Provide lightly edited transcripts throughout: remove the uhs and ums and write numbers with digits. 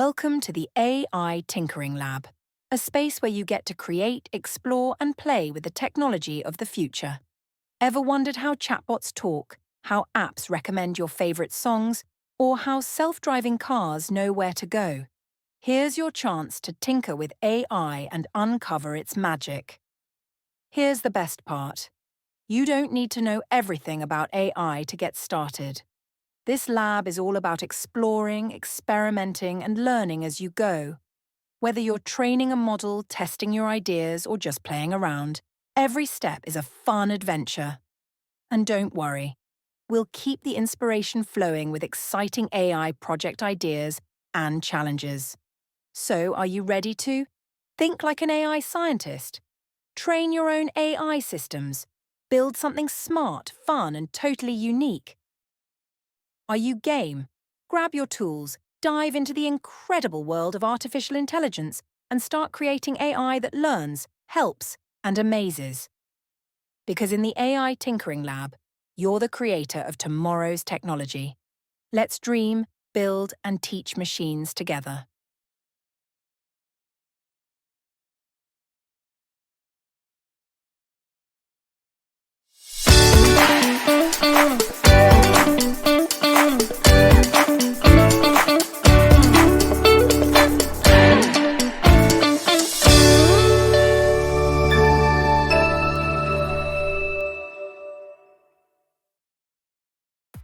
Welcome to the AI Tinkering Lab, a space where you get to create, explore, and play with the technology of the future. Ever wondered how chatbots talk, how apps recommend your favorite songs, or how self-driving cars know where to go? Here's your chance to tinker with AI and uncover its magic. Here's the best part. You don't need to know everything about AI to get started. This lab is all about exploring, experimenting, and learning as you go. Whether you're training a model, testing your ideas, or just playing around, every step is a fun adventure. And don't worry, we'll keep the inspiration flowing with exciting AI project ideas and challenges. So, are you ready to think like an AI scientist? Train your own AI systems? Build something smart, fun, and totally unique? Are you game? Grab your tools, dive into the incredible world of artificial intelligence, and start creating AI that learns, helps, and amazes. Because in the AI Tinkering Lab, you're the creator of tomorrow's technology. Let's dream, build, and teach machines together.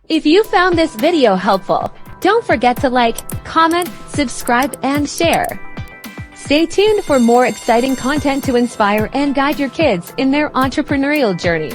If you found this video helpful, don't forget to like, comment, subscribe, and share. Stay tuned for more exciting content to inspire and guide your kids in their entrepreneurial journey.